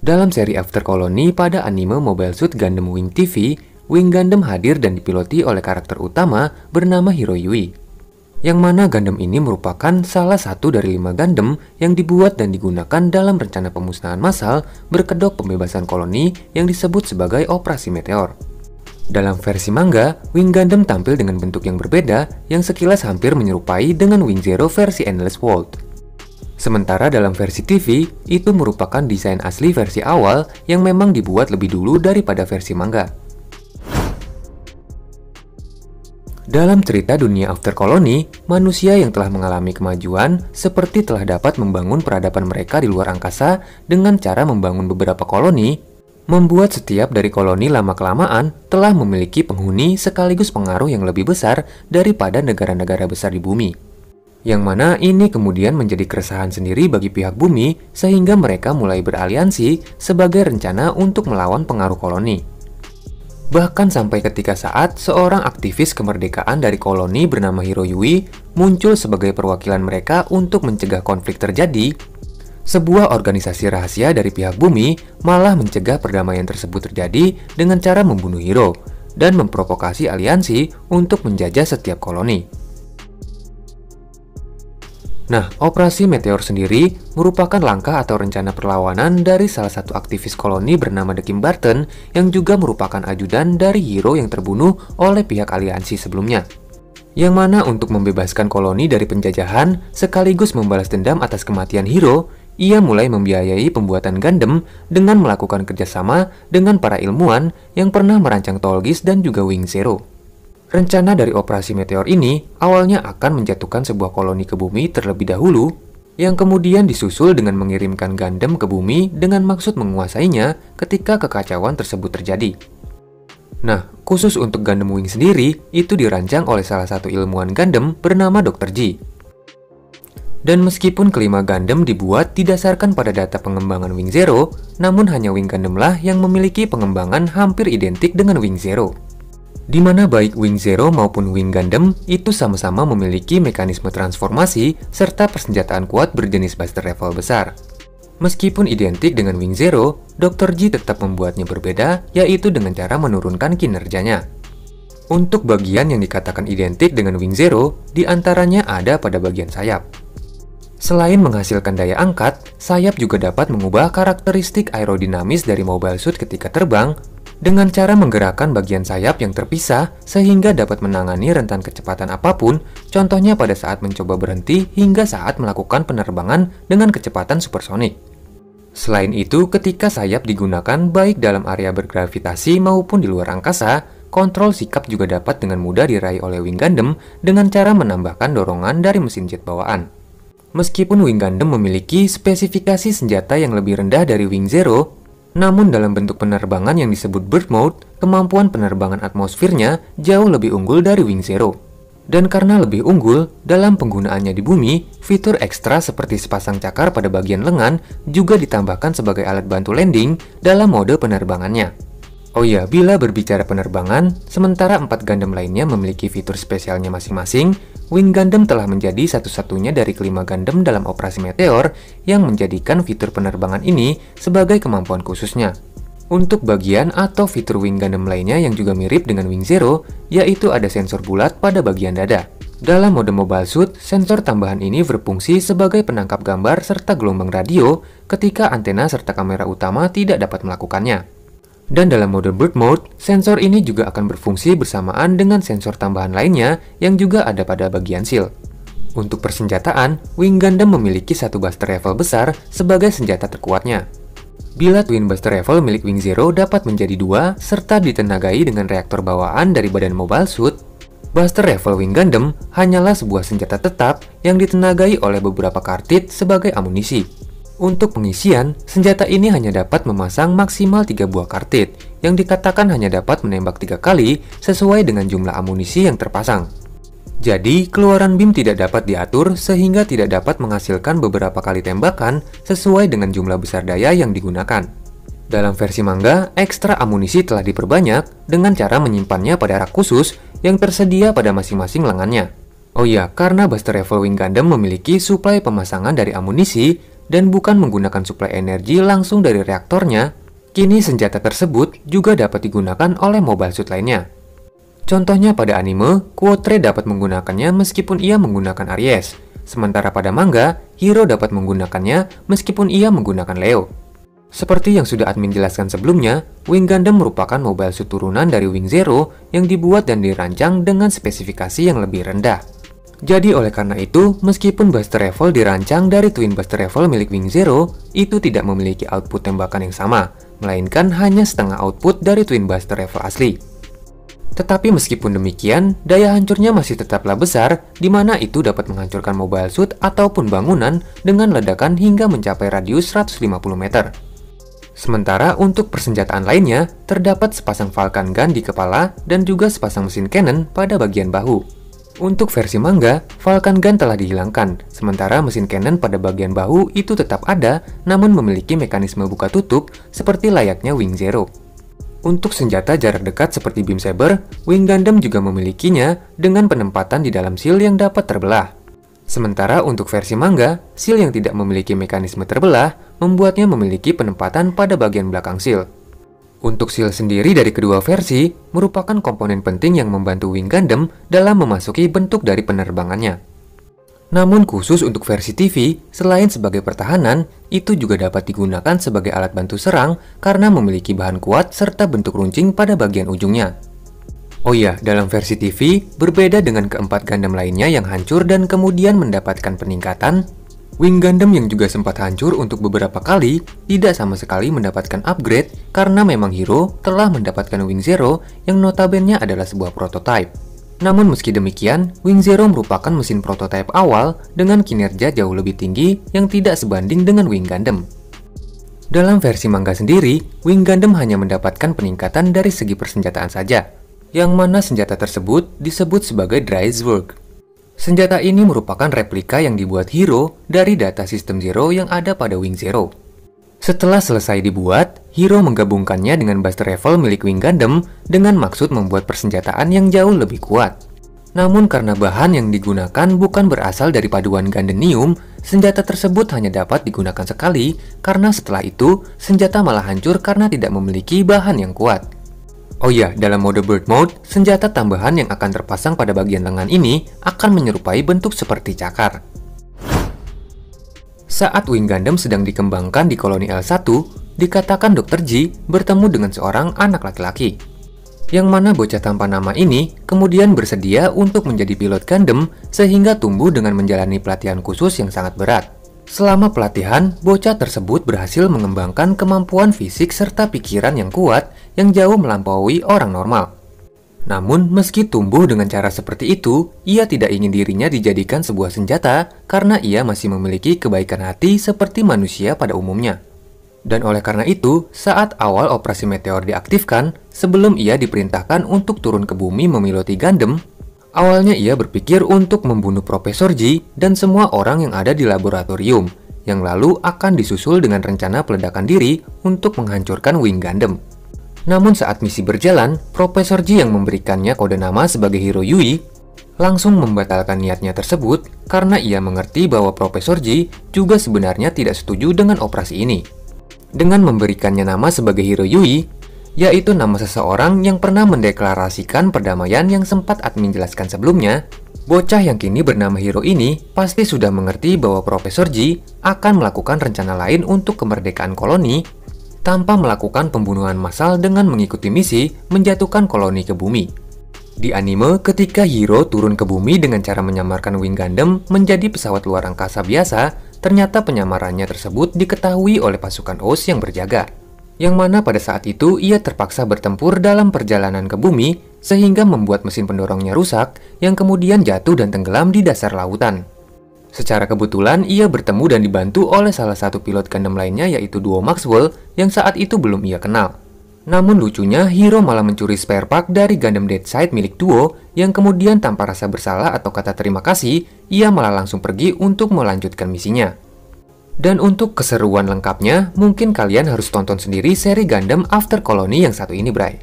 Dalam seri After Colony pada anime Mobile Suit Gundam Wing TV, Wing Gundam hadir dan dipiloti oleh karakter utama bernama Hiro Yui. Yang mana Gundam ini merupakan salah satu dari 5 Gundam yang dibuat dan digunakan dalam rencana pemusnahan massal berkedok pembebasan koloni yang disebut sebagai Operasi Meteor. Dalam versi manga, Wing Gundam tampil dengan bentuk yang berbeda yang sekilas hampir menyerupai dengan Wing Zero versi Endless World. Sementara dalam versi TV, itu merupakan desain asli versi awal yang memang dibuat lebih dulu daripada versi manga. Dalam cerita dunia After Colony, manusia yang telah mengalami kemajuan seperti telah dapat membangun peradaban mereka di luar angkasa dengan cara membangun beberapa koloni, membuat setiap dari koloni lama-kelamaan telah memiliki penghuni sekaligus pengaruh yang lebih besar daripada negara-negara besar di bumi. Yang mana ini kemudian menjadi keresahan sendiri bagi pihak bumi sehingga mereka mulai beraliansi sebagai rencana untuk melawan pengaruh koloni. Bahkan sampai ketika saat seorang aktivis kemerdekaan dari koloni bernama Hiro Yui muncul sebagai perwakilan mereka untuk mencegah konflik terjadi, sebuah organisasi rahasia dari pihak bumi malah mencegah perdamaian tersebut terjadi dengan cara membunuh Hiro dan memprovokasi aliansi untuk menjajah setiap koloni. Nah, Operasi Meteor sendiri merupakan langkah atau rencana perlawanan dari salah satu aktivis koloni bernama Dekim Barton yang juga merupakan ajudan dari Hiro yang terbunuh oleh pihak aliansi sebelumnya. Yang mana untuk membebaskan koloni dari penjajahan sekaligus membalas dendam atas kematian Hiro, ia mulai membiayai pembuatan Gundam dengan melakukan kerjasama dengan para ilmuwan yang pernah merancang Tolgis dan juga Wing Zero. Rencana dari Operasi Meteor ini awalnya akan menjatuhkan sebuah koloni ke bumi terlebih dahulu, yang kemudian disusul dengan mengirimkan Gundam ke bumi dengan maksud menguasainya ketika kekacauan tersebut terjadi. Nah, khusus untuk Gundam Wing sendiri, itu dirancang oleh salah satu ilmuwan Gundam bernama Dr. G. Dan meskipun kelima Gundam dibuat didasarkan pada data pengembangan Wing Zero, namun hanya Wing Gundam lah yang memiliki pengembangan hampir identik dengan Wing Zero. Di mana baik Wing Zero maupun Wing Gundam itu sama-sama memiliki mekanisme transformasi serta persenjataan kuat berjenis Buster Rifle besar. Meskipun identik dengan Wing Zero, Dr. G tetap membuatnya berbeda, yaitu dengan cara menurunkan kinerjanya. Untuk bagian yang dikatakan identik dengan Wing Zero, diantaranya ada pada bagian sayap. Selain menghasilkan daya angkat, sayap juga dapat mengubah karakteristik aerodinamis dari mobile suit ketika terbang, dengan cara menggerakkan bagian sayap yang terpisah sehingga dapat menangani rentan kecepatan apapun, contohnya pada saat mencoba berhenti hingga saat melakukan penerbangan dengan kecepatan supersonik. Selain itu, ketika sayap digunakan baik dalam area bergravitasi maupun di luar angkasa, kontrol sikap juga dapat dengan mudah diraih oleh Wing Gundam dengan cara menambahkan dorongan dari mesin jet bawaan. Meskipun Wing Gundam memiliki spesifikasi senjata yang lebih rendah dari Wing Zero, namun dalam bentuk penerbangan yang disebut Bird Mode, kemampuan penerbangan atmosfernya jauh lebih unggul dari Wing Zero. Dan karena lebih unggul, dalam penggunaannya di bumi, fitur ekstra seperti sepasang cakar pada bagian lengan juga ditambahkan sebagai alat bantu landing dalam mode penerbangannya. Oh ya, bila berbicara penerbangan, sementara 4 Gundam lainnya memiliki fitur spesialnya masing-masing, Wing Gundam telah menjadi satu-satunya dari kelima Gundam dalam Operasi Meteor yang menjadikan fitur penerbangan ini sebagai kemampuan khususnya. Untuk bagian atau fitur Wing Gundam lainnya yang juga mirip dengan Wing Zero, yaitu ada sensor bulat pada bagian dada. Dalam mode Mobile Suit, sensor tambahan ini berfungsi sebagai penangkap gambar serta gelombang radio ketika antena serta kamera utama tidak dapat melakukannya. Dan dalam mode Bird Mode, sensor ini juga akan berfungsi bersamaan dengan sensor tambahan lainnya yang juga ada pada bagian shield. Untuk persenjataan, Wing Gundam memiliki satu Buster Rifle besar sebagai senjata terkuatnya. Bila Twin Buster Rifle milik Wing Zero dapat menjadi 2 serta ditenagai dengan reaktor bawaan dari badan Mobile Suit, Buster Rifle Wing Gundam hanyalah sebuah senjata tetap yang ditenagai oleh beberapa kartridge sebagai amunisi. Untuk pengisian, senjata ini hanya dapat memasang maksimal 3 buah kartridge yang dikatakan hanya dapat menembak 3 kali sesuai dengan jumlah amunisi yang terpasang. Jadi, keluaran beam tidak dapat diatur sehingga tidak dapat menghasilkan beberapa kali tembakan sesuai dengan jumlah besar daya yang digunakan. Dalam versi manga, ekstra amunisi telah diperbanyak dengan cara menyimpannya pada rak khusus yang tersedia pada masing-masing lengannya. Oh iya, karena Buster Rifle Wing Gundam memiliki suplai pemasangan dari amunisi, dan bukan menggunakan suplai energi langsung dari reaktornya, kini senjata tersebut juga dapat digunakan oleh mobile suit lainnya. Contohnya pada anime, Quotre dapat menggunakannya meskipun ia menggunakan Aries, sementara pada manga, Hiro dapat menggunakannya meskipun ia menggunakan Leo. Seperti yang sudah admin jelaskan sebelumnya, Wing Gundam merupakan mobile suit turunan dari Wing Zero yang dibuat dan dirancang dengan spesifikasi yang lebih rendah. Jadi oleh karena itu, meskipun Buster Rifle dirancang dari Twin Buster Rifle milik Wing Zero, itu tidak memiliki output tembakan yang sama, melainkan hanya setengah output dari Twin Buster Rifle asli. Tetapi meskipun demikian, daya hancurnya masih tetaplah besar, di mana itu dapat menghancurkan mobile suit ataupun bangunan dengan ledakan hingga mencapai radius 150 meter. Sementara untuk persenjataan lainnya, terdapat sepasang Falcon Gun di kepala dan juga sepasang mesin cannon pada bagian bahu. Untuk versi manga, Falcon Gun telah dihilangkan, sementara mesin cannon pada bagian bahu itu tetap ada, namun memiliki mekanisme buka tutup seperti layaknya Wing Zero. Untuk senjata jarak dekat seperti beam saber, Wing Gundam juga memilikinya dengan penempatan di dalam shield yang dapat terbelah. Sementara untuk versi manga, shield yang tidak memiliki mekanisme terbelah membuatnya memiliki penempatan pada bagian belakang shield. Untuk shield sendiri dari kedua versi merupakan komponen penting yang membantu Wing Gundam dalam memasuki bentuk dari penerbangannya. Namun khusus untuk versi TV, selain sebagai pertahanan, itu juga dapat digunakan sebagai alat bantu serang karena memiliki bahan kuat serta bentuk runcing pada bagian ujungnya. Oh iya, dalam versi TV, berbeda dengan keempat Gundam lainnya yang hancur dan kemudian mendapatkan peningkatan, Wing Gundam yang juga sempat hancur untuk beberapa kali, tidak sama sekali mendapatkan upgrade karena memang Hiro telah mendapatkan Wing Zero yang notabene adalah sebuah prototype. Namun meski demikian, Wing Zero merupakan mesin prototipe awal dengan kinerja jauh lebih tinggi yang tidak sebanding dengan Wing Gundam. Dalam versi manga sendiri, Wing Gundam hanya mendapatkan peningkatan dari segi persenjataan saja, yang mana senjata tersebut disebut sebagai Dreißwerk. Senjata ini merupakan replika yang dibuat Hiro dari data sistem Zero yang ada pada Wing Zero. Setelah selesai dibuat, Hiro menggabungkannya dengan Buster Rifle milik Wing Gundam dengan maksud membuat persenjataan yang jauh lebih kuat. Namun karena bahan yang digunakan bukan berasal dari paduan Gundanium, senjata tersebut hanya dapat digunakan sekali karena setelah itu senjata malah hancur karena tidak memiliki bahan yang kuat. Oh iya, dalam mode Bird Mode, senjata tambahan yang akan terpasang pada bagian lengan ini akan menyerupai bentuk seperti cakar. Saat Wing Gundam sedang dikembangkan di koloni L1, dikatakan Dr. G bertemu dengan seorang anak laki-laki. Yang mana bocah tanpa nama ini kemudian bersedia untuk menjadi pilot Gundam sehingga tumbuh dengan menjalani pelatihan khusus yang sangat berat. Selama pelatihan, bocah tersebut berhasil mengembangkan kemampuan fisik serta pikiran yang kuat yang jauh melampaui orang normal. Namun, meski tumbuh dengan cara seperti itu, ia tidak ingin dirinya dijadikan sebuah senjata karena ia masih memiliki kebaikan hati seperti manusia pada umumnya. Dan oleh karena itu, saat awal operasi Meteor diaktifkan, sebelum ia diperintahkan untuk turun ke bumi memiloti Gundam, awalnya ia berpikir untuk membunuh Profesor G dan semua orang yang ada di laboratorium, yang lalu akan disusul dengan rencana peledakan diri untuk menghancurkan Wing Gundam. Namun saat misi berjalan, Profesor G yang memberikannya kode nama sebagai Hiro Yui langsung membatalkan niatnya tersebut karena ia mengerti bahwa Profesor G juga sebenarnya tidak setuju dengan operasi ini. Dengan memberikannya nama sebagai Hiro Yui, yaitu nama seseorang yang pernah mendeklarasikan perdamaian yang sempat admin jelaskan sebelumnya, bocah yang kini bernama Hiro ini pasti sudah mengerti bahwa Profesor G akan melakukan rencana lain untuk kemerdekaan koloni tanpa melakukan pembunuhan massal dengan mengikuti misi menjatuhkan koloni ke bumi. Di anime, ketika Hiro turun ke bumi dengan cara menyamarkan Wing Gundam menjadi pesawat luar angkasa biasa, ternyata penyamarannya tersebut diketahui oleh pasukan OS yang berjaga. Yang mana pada saat itu ia terpaksa bertempur dalam perjalanan ke bumi sehingga membuat mesin pendorongnya rusak yang kemudian jatuh dan tenggelam di dasar lautan. Secara kebetulan, ia bertemu dan dibantu oleh salah satu pilot Gundam lainnya yaitu Duo Maxwell yang saat itu belum ia kenal. Namun lucunya, Hiro malah mencuri spare part dari Gundam Deadside milik Duo yang kemudian tanpa rasa bersalah atau kata terima kasih, ia malah langsung pergi untuk melanjutkan misinya. Dan untuk keseruan lengkapnya, mungkin kalian harus tonton sendiri seri Gundam After Colony yang satu ini, bray.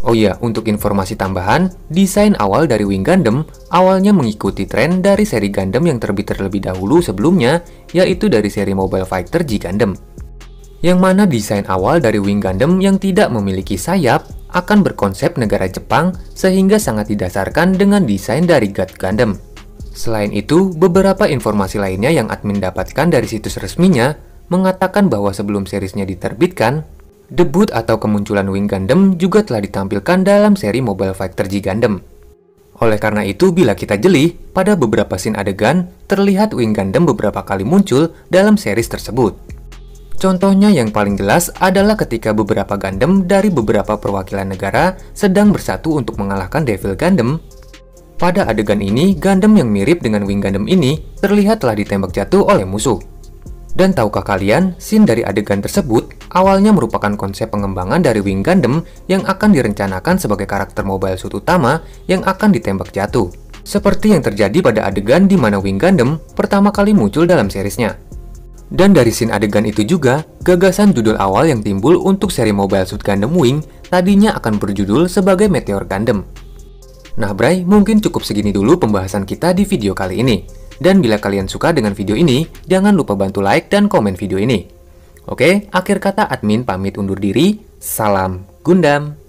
Oh iya, untuk informasi tambahan, desain awal dari Wing Gundam awalnya mengikuti tren dari seri Gundam yang terbit terlebih dahulu sebelumnya, yaitu dari seri Mobile Fighter G Gundam. Yang mana desain awal dari Wing Gundam yang tidak memiliki sayap akan berkonsep negara Jepang sehingga sangat didasarkan dengan desain dari God Gundam. Selain itu, beberapa informasi lainnya yang admin dapatkan dari situs resminya mengatakan bahwa sebelum seriesnya diterbitkan, debut atau kemunculan Wing Gundam juga telah ditampilkan dalam seri Mobile Fighter G Gundam. Oleh karena itu, bila kita jeli, pada beberapa scene adegan, terlihat Wing Gundam beberapa kali muncul dalam series tersebut. Contohnya yang paling jelas adalah ketika beberapa Gundam dari beberapa perwakilan negara sedang bersatu untuk mengalahkan Devil Gundam. Pada adegan ini, Gundam yang mirip dengan Wing Gundam ini terlihat telah ditembak jatuh oleh musuh. Dan tahukah kalian, scene dari adegan tersebut awalnya merupakan konsep pengembangan dari Wing Gundam yang akan direncanakan sebagai karakter mobile suit utama yang akan ditembak jatuh. Seperti yang terjadi pada adegan di mana Wing Gundam pertama kali muncul dalam seriesnya. Dan dari scene adegan itu juga, gagasan judul awal yang timbul untuk seri Mobile Suit Gundam Wing tadinya akan berjudul sebagai Meteor Gundam. Nah Bray, mungkin cukup segini dulu pembahasan kita di video kali ini. Dan bila kalian suka dengan video ini, jangan lupa bantu like dan komen video ini. Oke, akhir kata admin pamit undur diri, salam Gundam.